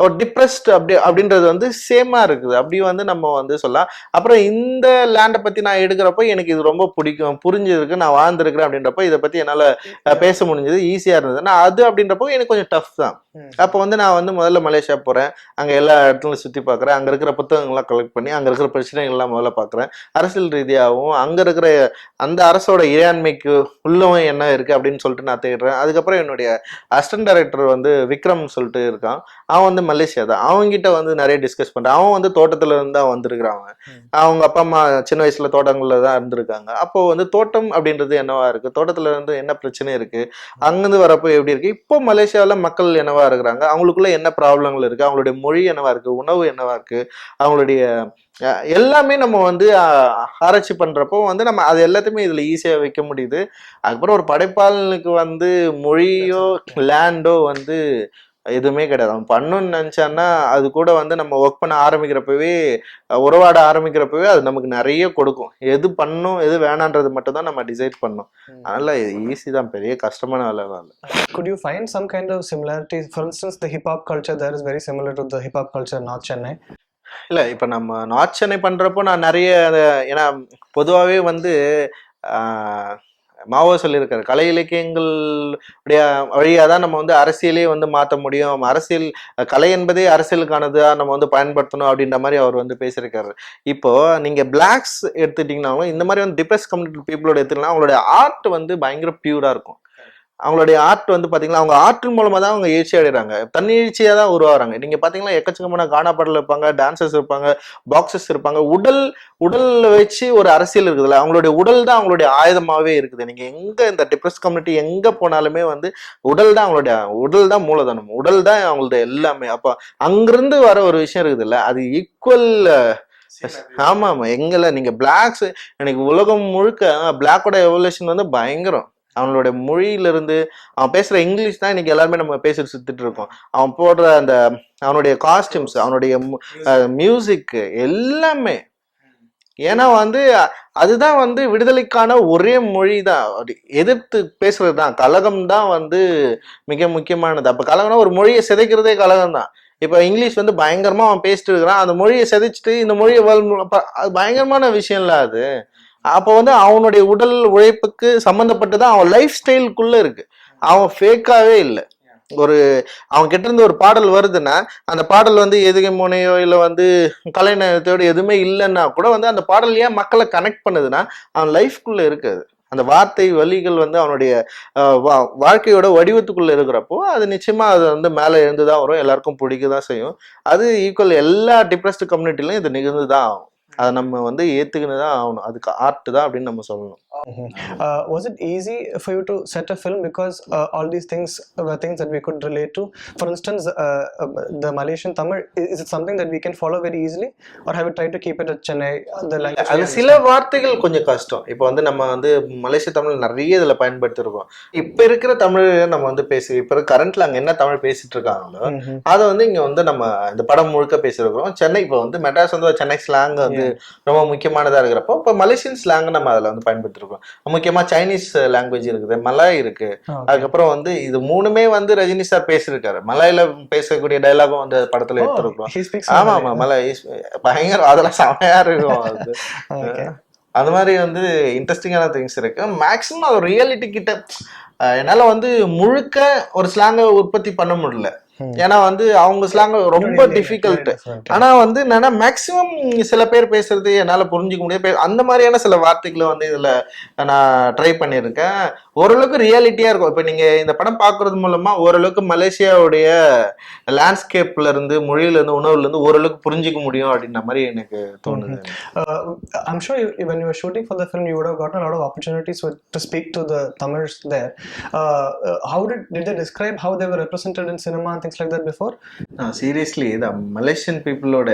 Speaker 2: ஒரு டிப்ரெஸ்ட் அப்படின்றது வந்து சேமா இருக்குது. அப்படி வந்து நம்ம வந்து சொல்லலாம். அப்புறம் இந்த லேண்டை பத்தி நான் எடுக்கிறப்போ எனக்கு இது ரொம்ப பிடிக்கும், புரிஞ்சிருக்கு, நான் வாழ்ந்துருக்கிறேன் அப்படின்றப்போ இதை பத்தி என்னால பேச முடிஞ்சது, ஈஸியா இருந்தது. நான் அது அப்படின்றப்போ எனக்கு கொஞ்சம் டஃப் தான். அப்போ வந்து நான் வந்து முதல்ல மலேசியா போறேன், அங்க எல்லா இடத்துலையும் சுத்தி பார்க்குறேன், அங்க இருக்கிற புத்தகங்கள்லாம் கலெக்ட் பண்ணி அங்க இருக்கிற பிரச்சனைகள்லாம் முதல்ல பார்க்குறேன். அரசியல் ரீதியாகவும் அங்க இருக்கிற அந்த அரசோட இறையாண்மைக்கு உள்ளவன் என்ன இருக்கு அப்படின்னு சொல்லிட்டு நான் தேடுறேன். அதுக்கப்புறம் என்னுடைய அசிஸ்டன்ட் டைரக்டர் வந்து விக்ரம் சொல்லிட்டு இருக்கான், அவன் வந்து மலேசியா தான். அவங்ககிட்ட வந்து நிறைய டிஸ்கஸ் பண்றேன். அவன் வந்து தோட்டத்துல இருந்து தான் வந்திருக்கிறாங்க. அவங்க அப்பா அம்மா சின்ன வயசுல தோட்டங்கள்ல தான் இருந்திருக்காங்க. அப்போ வந்து தோட்டம் அப்படின்றது என்னவா இருக்கு, தோட்டத்துல இருந்து என்ன பிரச்சனை இருக்கு, அங்கிருந்து வரப்போ எப்படி இருக்கு, இப்போ மலேசியாவில் மக்கள் என்னவா இருக்கிறாங்க, அவங்களுக்குள்ள என்ன ப்ராப்ளங்கள் இருக்கு, அவங்களுடைய மொழி என்னவா இருக்கு, உணவு என்னவா இருக்கு, அவங்களுடைய எல்லாமே நம்ம வந்து ஆராய்ச்சி பண்றப்போ வந்து நம்ம அது எல்லாத்தையுமே இதுல ஈஸியா வைக்க முடியுது. அதுக்கப்புறம் ஒரு படைப்பாளனுக்கு வந்து மொழியோ லேண்டோ வந்து எதுவுமே கிடையாது. அவன் பண்ணணும்னு நினைச்சான்னா அது கூட வந்து நம்ம ஒர்க் பண்ண ஆரம்பிக்கிறப்பவே, உறவாட ஆரம்பிக்கிறப்பவே அது நமக்கு நிறைய கொடுக்கும். எது பண்ணும் எது வேணான்றது மட்டும் தான் நம்ம டிசைட் பண்ணணும். அதனால ஈஸி தான், பெரிய கஷ்டமான வேலை தான்.
Speaker 1: Could you find some kind of similarities? For instance, the hip hop culture there is very similar to the hip hop culture in North Chennai.
Speaker 2: இல்ல இப்ப நம்ம நார்த் சென்னை பண்றப்போ நான் நிறைய ஏன்னா பொதுவாகவே வந்து மாவோ சொல்லியிருக்காரு, கலை இலக்கியங்கள் வழியாக தான் நம்ம வந்து அரசியலே வந்து மாற்ற முடியும், அரசியல் கலை என்பதே அரசியலுக்கானதா நம்ம வந்து பயன்படுத்தணும் அப்படின்ற மாதிரி அவர் வந்து பேசியிருக்காரு. இப்போ நீங்க பிளாக்ஸ் எடுத்துட்டீங்கன்னாலும் இந்த மாதிரி வந்து டிப்ரெஸ் கம்யூனிட்டி பீப்புளோட எடுத்துக்கலாம், அவங்களுடைய ஆர்ட் வந்து பயங்கர பியூரா இருக்கும். அவங்களுடைய ஆர்ட் வந்து பாத்தீங்கன்னா அவங்க ஆர்ட் மூலமா தான் அவங்க எழுச்சி அடைகிறாங்க, தன்னெழுச்சியா தான் உருவாகிறாங்க. நீங்க பாத்தீங்கன்னா எக்கச்சக்கமான கானா பாடல் இருப்பாங்க, டான்சர்ஸ் இருப்பாங்க, பாக்ஸஸ் இருப்பாங்க. உடல் வச்சு ஒரு அரசியல் இருக்குதுல்ல, அவங்களுடைய உடல் தான் அவங்களுடைய ஆயுதமாவே இருக்குது. நீங்க எங்க இந்த டிப்ரெஸ் கம்யூனிட்டி எங்க போனாலுமே வந்து உடல் தான் அவங்களுடைய, உடல் தான் மூலதனம், உடல் தான் அவங்களோட எல்லாமே. அப்ப அங்கிருந்து வர ஒரு விஷயம் இருக்குதுல்ல, அது ஈக்குவல். ஆமா ஆமா, எங்கல நீங்க பிளாக்ஸ் எனக்கு உலகம் முழுக்க பிளாக்கோட எவல்யூஷன் வந்து பயங்கரம். அவனோட மொழியிலிருந்து அவன் பேசுற இங்கிலீஷ் தான் இன்னைக்கு எல்லாருமே நம்ம பேசிட்டு சுத்திட்டு இருக்கோம். அவன் போடுற அந்த அவனுடைய காஸ்டியூம்ஸ், அவனுடைய மியூசிக் எல்லாமே. ஏன்னா வந்து அதுதான் வந்து விடுதலைக்கான ஒரே மொழி தான், எதிர்த்து பேசுறது தான். கலகம் தான் வந்து மிக முக்கியமானது. அப்ப கலகம்னா ஒரு மொழியை சிதைக்கிறதே கலகம் தான். இப்ப இங்கிலீஷ் வந்து பயங்கரமா அவன் பேசிட்டு இருக்கிறான், அந்த மொழியை சிதைச்சிட்டு இந்த மொழியை அது பயங்கரமான விஷயம் இல்ல அது. அப்போ வந்து அவனுடைய உடல் உழைப்புக்கு சம்மந்தப்பட்டுதான் அவன் லைஃப் ஸ்டைலுக்குள்ள இருக்கு, அவன் ஃபேக்காவே இல்லை. ஒரு அவன் கிட்ட இருந்து ஒரு பாடல் வருதுன்னா அந்த பாடல் வந்து எதுகை முனையோ இல்லை வந்து கலைநயத்தோடு எதுவுமே இல்லைன்னா கூட வந்து அந்த பாடல் ஏன் மக்களை கனெக்ட் பண்ணுதுன்னா அவன் லைஃப்குள்ள இருக்குது. அந்த வார்த்தை வழிகள் வந்து அவனுடைய வாழ்க்கையோட வடிவத்துக்குள்ள இருக்கிறப்போ அது நிச்சயமா அது வந்து மேலே எழுந்துதான் வரும், எல்லாருக்கும் பிடிக்கதான் செய்யும். அது ஈக்குவல் எல்லா டிப்ரெஸ்டு கம்யூனிட்டிலையும் இது நிகழ்ந்துதான் ஆகும். அதை நம்ம வந்து ஏத்துக்கின்னு தான் ஆகணும். அதுக்கு ஆர்ட் தான் அப்படின்னு நம்ம சொல்லணும்.
Speaker 1: Was it easy for you to set a film because all these things were things that we could relate to? For instance, the Malaysian Tamil, is it something that we can follow very easily, or have you tried to keep it at Chennai, the language?
Speaker 2: அது சில வார்த்தைகள் கொஞ்சம் கஷ்டம். இப்போ வந்து நம்ம வந்து மலேசிய தமிழ் நிறைய இதில் பயன்படுத்திருக்கோம். இப்போ இருக்கிற தமிழ் நம்ம வந்து இப்போ கரண்ட்ல அங்கே என்ன தமிழ் பேசிட்டு இருக்காங்களோ அதை வந்து இங்கே வந்து நம்ம இந்த படம் முழுக்க பேசியிருக்கிறோம். சென்னை இப்போ வந்து மெட்ராஸ் வந்து சென்னை ஸ்லாங் வந்து ரொம்ப முக்கியமானதா இருக்கிறப்போ இப்போ மலேசியன் ஸ்லாங் நம்ம அதில் வந்து பயன்படுத்திருக்கோம். முக்கியமா சைனீஸ் லாங்குவேஜ் இருக்குது, மலாய் இருக்கு. அதுக்கப்புறம் வந்து இது மூணுமே வந்து ரஜினி சார் பேசியிருக்காரு. மலாயில பேசக்கூடிய டைலாகும் வந்து படத்துல எடுத்துருக்கோம். ஆமா ஆமா, மலாய் பயங்கர, அதெல்லாம் செமையா இருக்கும். அது அந்த மாதிரி வந்து இன்ட்ரெஸ்டிங்கான திங்ஸ் இருக்கு. மேக்சிமம் அது ரியாலிட்டி கிட்ட என்னால வந்து முழுக்க ஒரு ஸ்லாங்கை உற்பத்தி பண்ண முடியல. ஏன்னா வந்து அவங்க ஸ்லாங் ரொம்ப டிஃபிகல்ட். ஆனா வந்து என்னன்னா மேக்சிமம் சில பேர் பேசுறது என்னால புரிஞ்சுக்க முடியாது. அந்த மாதிரியான சில வார்த்தைகளை வந்து இதுல நான் ட்ரை பண்ணியிருக்கேன். ஓரளவுக்கு ரியாலிட்டியா இருக்கும். இப்ப நீங்க இந்த படம் பாக்குறது மூலமா ஓரளவுக்கு மலேசியாவுடைய லேண்ட்ஸ்கேப்ல இருந்து, மொழியில இருந்து, உணவுல இருந்து ஓரளவுக்கு புரிஞ்சுக்க முடியும் அப்படின்ற மாதிரி எனக்கு தோணுது.
Speaker 1: I'm sure when you were shooting for the film, you would have gotten a lot of opportunities to speak to the Tamils there. How did they describe how they were represented in cinema and things like that before?
Speaker 2: Seriously இந்த Malaysian பீப்புளோட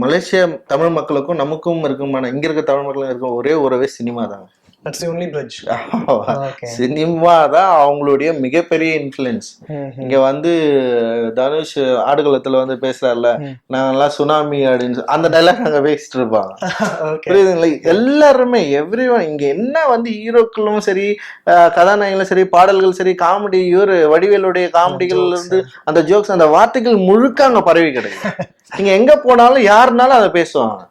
Speaker 2: மலேசிய தமிழ் மக்களுக்கும் நமக்கும் இருக்குமான இங்க இருக்க தமிழ் மக்களுக்கும் இருக்கும் ஒரே உறவே சினிமா தான்.
Speaker 1: That's the only bridge. Okay.
Speaker 2: Cinema தான் அவங்களுடைய மிகப்பெரிய இன்ஃப்ளூயன்ஸ். இங்க வந்து தனுஷ் ஆடுகளத்துல வந்து பேசுறாருல, நாங்கெல்லாம் சுனாமி அப்படின்னு அந்த டைலாக் அங்க பேசிட்டு இருப்பாங்க. புரியுதுங்களா? எல்லாருமே எவ்ரி ஒன் இங்க என்ன வந்து ஹீரோக்களும் சரி, கதாநாயகங்களும் சரி, பாடல்கள் சரி, காமெடி இவர் வடிவேலுடைய காமெடிகள்ல இருந்து அந்த ஜோக்ஸ் அந்த வார்த்தைகள் முழுக்க அங்க பரவி கிடைக்கும். நீங்க எங்க போனாலும் யாருனாலும் அதை பேசுவாங்க.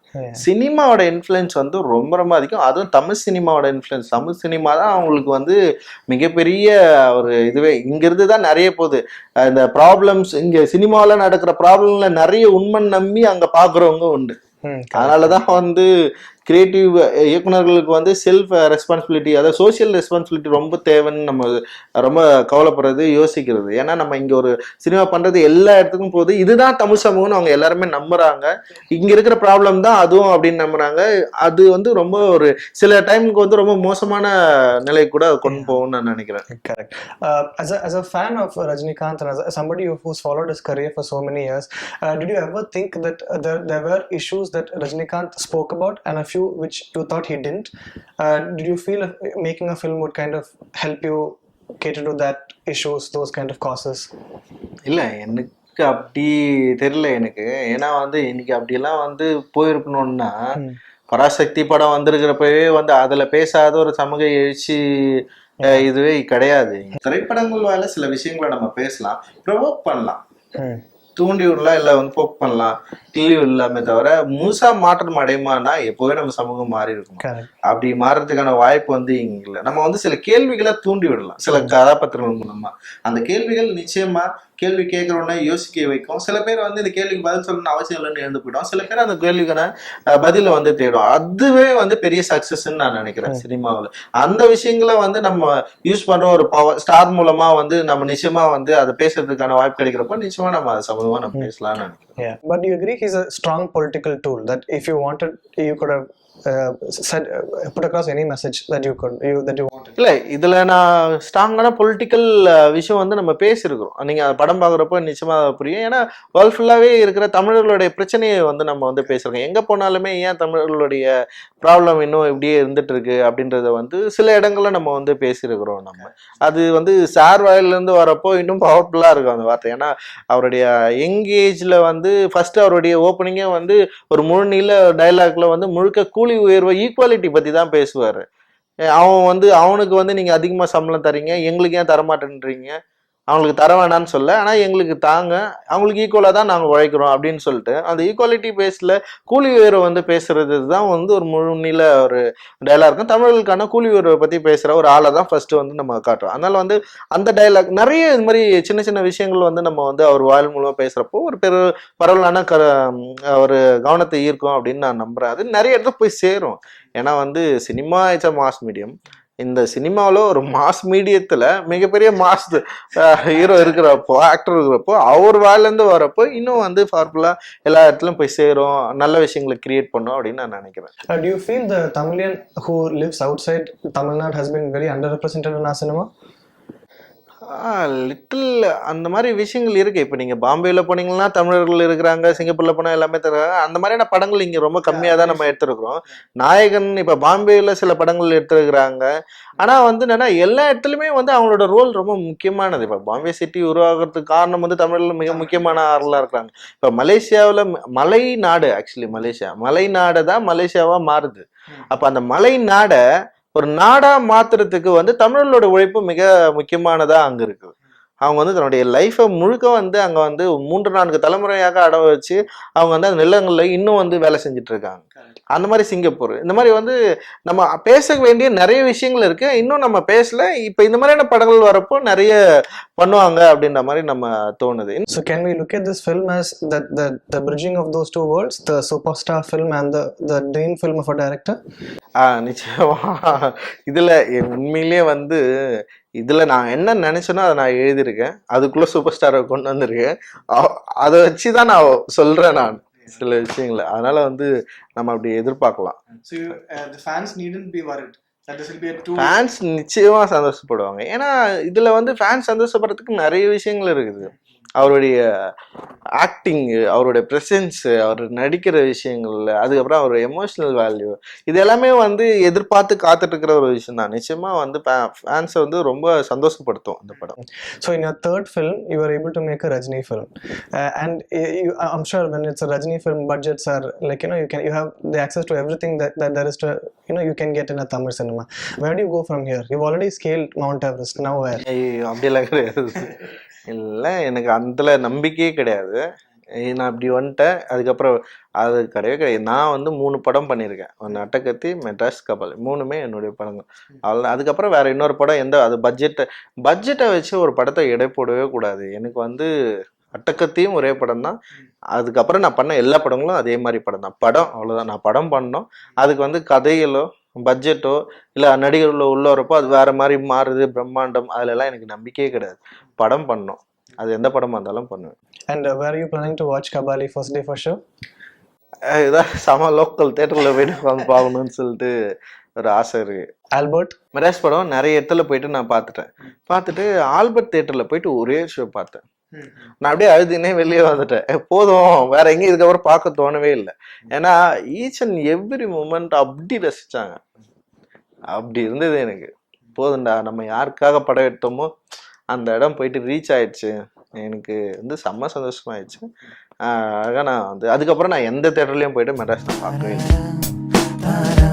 Speaker 2: சினிமாவோட இன்ஃப்ளூயன்ஸ் வந்து ரொம்ப ரொம்ப அதிகம். அதுவும் தமிழ் சினிமாவோட இன்ஃப்ளூயன்ஸ், தமிழ் சினிமா தான் அவங்களுக்கு வந்து மிகப்பெரிய ஒரு இதுவே. இங்கிருந்து தான் நிறைய போகுது இந்த ப்ராப்ளம்ஸ். இங்க சினிமாவில் நடக்கிற ப்ராப்ளம்ல நிறைய உண்மை நம்பி அங்க பாக்குறவங்க உண்டு. அதனாலதான் வந்து கிரியேட்டிவ் இயக்குநர்களுக்கு வந்து செல்ஃப் ரெஸ்பான்சிபிலிட்டி, அதாவது சோசியல் ரெஸ்பான்சிபிலிட்டி ரொம்ப தேவைன்னு நம்ம ரொம்ப கவலைப்படுறது, யோசிக்கிறது. ஏன்னா நம்ம இங்க ஒரு சினிமா பண்றது எல்லா இடத்துக்கும் போகுது. இதுதான் தமிழ் சமூகம்னு அவங்க எல்லாருமே நம்புறாங்க. இங்க இருக்கிற ப்ராப்ளம் தான் அதுவும் அப்படின்னு நம்புறாங்க. அது வந்து ரொம்ப ஒரு சில டைமுக்கு வந்து ரொம்ப மோசமான நிலை கூட கொண்டு போகும்னு நான் நினைக்கிறேன்.
Speaker 1: Correct. As a fan of Rajinikanth and as somebody who's followed his career for so many years, did you ever think that there were issues that Rajinikanth spoke about and a few which you thought he didn't? Did you feel making a film would kind of help you cater to that issues, those kind of causes?
Speaker 2: இல்ல எனக்கு அப்படி தெரியல எனக்கு. ஏன்னா வந்து இன்னைக்கு அப்படியெல்லாம் வந்து போயிருக்கணும்னா பராசக்தி படம் வந்திருக்கிறப்பவே வந்து அதுல பேசாத ஒரு சமூக எழுச்சி இதுவே கிடையாது. திரைப்படங்கள் வேலை சில விஷயங்களை நம்ம பேசலாம், ப்ரொவோக் பண்ணலாம், தூண்டி விடலாம், இல்லை வந்து போக் பண்ணலாம், டிவி இல்லாமே தவிர முழுசா மாற்றம் அடையுமானா எப்போவே நம்ம சமூகம் மாறி இருக்கும். அப்படி மாறுறதுக்கான வாய்ப்பு வந்து இங்க இல்லை. நம்ம வந்து சில கேள்விகளை தூண்டி விடலாம் சில கதாபாத்திரங்கள் மூலமா. அந்த கேள்விகள் நிச்சயமா கேள்வி கேட்கறோன்னா யோசிக்க வைக்கும். சில பேர் வந்து இந்த கேள்விக்கு பதில் சொல்லணும்னு அவசியம் இல்லைன்னு எழுந்து போயிடும். சில பேர் அந்த கேள்விக்கான பதில வந்து தேடும். அதுவே வந்து பெரிய சக்சஸ்ன்னு நான் நினைக்கிறேன் சினிமாவில். அந்த விஷயங்களை வந்து நம்ம யூஸ் பண்ற ஒரு பவர் ஸ்டார் மூலமா வந்து நம்ம நிச்சயமா வந்து அதை பேசுறதுக்கான வாய்ப்பு கிடைக்கிறப்ப நிச்சயமா நம்ம சமூகமா நம்ம பேசலாம்னு நினைக்கிறேன்.
Speaker 1: Yeah, but do you agree he's a strong political tool that if you wanted, you could have said, put across any message that you wanted?
Speaker 2: இல்ல இதுல நான் ஸ்ட்ராங்கான பொலிட்டிக்கல் விஷயம் வந்து நம்ம பேசியிருக்கிறோம். நீங்க படம் பாக்குறப்போ நிச்சயமா புரியும். ஏன்னா வேர்ல்ட் ஃபுல்லாவே இருக்கிற தமிழர்களுடைய பிரச்சனையை வந்து நம்ம வந்து பேசுறோம். எங்க போனாலுமே ஏன் தமிழர்களுடைய ப்ராப்ளம் இன்னும் இப்படியே இருந்துட்டு இருக்கு அப்படின்றத வந்து சில இடங்கள்ல நம்ம வந்து பேசியிருக்கிறோம். நம்ம அது வந்து சார் வாயில இருந்து வரப்போ இன்னும் பவர்ஃபுல்லா இருக்கும் அந்த வார்த்தை. ஏன்னா அவருடைய யங் ஏஜ்ல வந்து ஃபர்ஸ்ட் அவருடைய ஓப்பனிங்கே வந்து ஒரு முழு நீள டைலாக்ல வந்து முழுக்க கூலி உயர்வு ஈக்குவாலிட்டி பத்தி தான் பேசுவாரு. அவன் வந்து அவனுக்கு வந்து நீங்க அதிகமா சம்பளம் தரீங்க, எங்களுக்கு ஏன் தரமாட்டேன்றீங்க, அவங்களுக்கு தர வேணான்னு சொல்ல, ஆனா எங்களுக்கு தாங்க, அவங்களுக்கு ஈக்குவலா தான் நாங்க உழைக்கிறோம் அப்படின்னு சொல்லிட்டு அந்த ஈக்குவாலிட்டி பேஸ்ல கூலி உயர்வை வந்து பேசுறது தான் வந்து ஒரு முழு நீள ஒரு டைலாக் இருக்கும். தமிழர்களுக்கான கூலி உயர்வை பத்தி பேசுற ஒரு ஆளை தான் ஃபர்ஸ்ட் வந்து நம்ம காட்டுறோம். அதனால வந்து அந்த டைலாக் நிறைய இது மாதிரி சின்ன சின்ன விஷயங்கள் வந்து நம்ம வந்து அவர் வாயில் மூலமா பேசுறப்போ ஒரு பரவலான ஒரு கவனத்தை ஈர்க்கும் அப்படின்னு நான் நம்புறேன். அது நிறைய இடத்துல போய் சேரும். ஏன்னா வந்து cinema it's a mass medium. இந்த சினிமாவில் ஒரு மாஸ் மீடியத்தில் மிகப்பெரிய மாஸ் ஹீரோ இருக்கிறப்போ, ஆக்டர் இருக்கிறப்போ, அவர் வாயிலேருந்து வரப்போ இன்னும் வந்து பவர்ஃபுல்லாக எல்லா இடத்துலையும் போய் சேரும், நல்ல விஷயங்களை கிரியேட் பண்ணும் அப்படின்னு நான் நினைக்கிறேன்.
Speaker 1: Do you feel the Tamilian who lives outside Tamil Nadu has been very underrepresented in our cinema?
Speaker 2: Little அந்த மாதிரி விஷயங்கள் இருக்கு. இப்போ நீங்க பாம்பேல போனீங்கன்னா தமிழர்கள் இருக்கிறாங்க, சிங்கப்பூர்ல போனா எல்லாமே தருவாங்க. அந்த மாதிரியான படங்கள் இங்க ரொம்ப கம்மியா தான் நம்ம எடுத்திருக்கிறோம். நாயகன் இப்ப பாம்பேல சில படங்கள் எடுத்திருக்கிறாங்க. ஆனா வந்து என்னன்னா எல்லா இடத்துலயுமே வந்து அவங்களோட ரோல் ரொம்ப முக்கியமானது. இப்ப பாம்பே சிட்டி உருவாகிறதுக்கு காரணம் வந்து தமிழ்ல மிக முக்கியமான ஆறுலாம் இருக்கிறாங்க. இப்ப மலேசியாவில் மலை நாடு, ஆக்சுவலி மலை நாடு தான் மலேசியாவா மாறுது. அப்ப அந்த மலை நாட ஒரு நாடா மாத்துறதுக்கு வந்து தமிழர்களோட உழைப்பு மிக முக்கியமானதா அங்க இருக்கு. அவங்க வந்து தன்னுடைய லைஃபை முழுக்க வந்து அங்க வந்து 3-4 தலைமுறையாக அடை வச்சு அவங்க வந்து அந்த நிலங்கள்ல இன்னும் வந்து வேலை செஞ்சுட்டு இருக்காங்க. அந்த மாதிரி சிங்கப்பூர். இந்த மாதிரி வந்து நம்ம பேச வேண்டிய நிறைய விஷயங்கள் இருக்கு, இன்னும் நம்ம பேசல. இப்போ இந்த மாதிரியான படங்கள் வரப்போ நிறைய பண்ணுவாங்க அப்படின்ற மாதிரி நம்ம தோணுது.
Speaker 1: So can we look at this film as the bridging of those two worlds, the superstar film and the dream film of a director?
Speaker 2: நிச்சயமா. இதுல உண்மையிலேயே வந்து இதுல நான் என்ன நினைச்சேனோ அதை நான் எழுதியிருக்கேன், அதுக்குள்ள சூப்பர் ஸ்டாரை கொண்டு வந்திருக்கேன். அதை வச்சுதான் நான் சொல்றேன் நான் சில விஷயங்களை. அதனால வந்து நம்ம அப்படி எதிர்பார்க்கலாம்.
Speaker 1: So the fans needn't be worried that this will be a two.
Speaker 2: Fans நிச்சயமா சந்தோஷப்படுவாங்க. ஏன்னா இதுல வந்து ஃபேன்ஸ் சந்தோஷப்படுறதுக்கு நிறைய விஷயங்கள் இருக்குது. அவருடைய ஆக்டிங், அவருடைய ப்ரெசன்ஸ், அவர் நடிக்கிற விஷயங்கள்ல, அதுக்கப்புறம் அவருடைய எமோஷனல் வேல்யூ, இது எல்லாமே வந்து எதிர்பார்த்து காத்துட்டு இருக்கிற ஒரு விஷயம் தான். நிச்சயமா வந்து ஃபேன்ஸை வந்து ரொம்ப சந்தோஷப்படுத்தும் அந்த படம்.
Speaker 1: So in your third film, you were able to make a Rajini film, and I'm sure when it's a Rajini film, budgets are like you have the access to everything that there is to you can get in a Tamil cinema. Where do you go from here? You've already scaled Mount Everest. Now where?
Speaker 2: அப்படியெல்லாம் கிடையாது. இல்லை, எனக்கு அதில் நம்பிக்கையே கிடையாது. நான் இப்படி வந்துட்டேன். அதுக்கப்புறம் அது கிடையவே. நான் வந்து 3 படம் பண்ணியிருக்கேன். ஒன்று அட்டகத்தி, மெட்ராஸ், கபால், 3மே என்னுடைய படங்கள். அதுக்கப்புறம் வேற இன்னொரு படம் அது பட்ஜெட்டை வச்சு ஒரு படத்தை எடை போடவே கூடாது. எனக்கு வந்து அட்டகத்தியும் ஒரே படம் தான். அதுக்கப்புறம் நான் பண்ண எல்லா படங்களும் அதே மாதிரி படம் தான். படம் அவ்வளோதான். நான் படம் பண்ணோம். அதுக்கு வந்து கதைகளோ பட்ஜெட்டோ இல்லை நடிகர்களோ உள்ள வரப்போ அது வேற மாதிரி மாறுது, பிரம்மாண்டம், அதுலலாம் எனக்கு நம்பிக்கையே கிடையாது. படம் பண்ணோம், அது எந்த படமா இருந்தாலும் பண்ணுவேன்.
Speaker 1: And where are you planning to watch Kabali first day for sure?
Speaker 2: ஏதாவது சம லோக்கல் தேட்டரில் போயிட்டு வந்து பார்க்கணும்னு சொல்லிட்டு ஒரு ஆசை இருக்கு.
Speaker 1: ஆல்பர்ட்
Speaker 2: மெட்ராஸ் படம் நிறைய இடத்துல போயிட்டு நான் பார்த்துட்டு ஆல்பர்ட் தேட்டரில் போயிட்டு ஒரே ஷோ பார்த்தேன். நான் அப்படியே அழுதுனே வெளியே வந்துட்டேன். போதும், வேற எங்கேயும் இதுக்கப்புறம் பார்க்க தோணவே இல்லை. ஏன்னா ஈச் அண்ட் எவ்ரி மூமெண்ட் அப்படி ரசிச்சாங்க. அப்படி இருந்தது எனக்கு. போதும்டா, நம்ம யாருக்காக படம் எடுத்தோமோ அந்த இடம் போயிட்டு ரீச் ஆயிடுச்சு. எனக்கு வந்து செம்ம சந்தோஷமாயிடுச்சு. அழகா நான் வந்து அதுக்கப்புறம் நான் எந்த தேட்டர்லயும் போயிட்டு மெட்ராஸ் நான் பார்க்கவே இல்லை.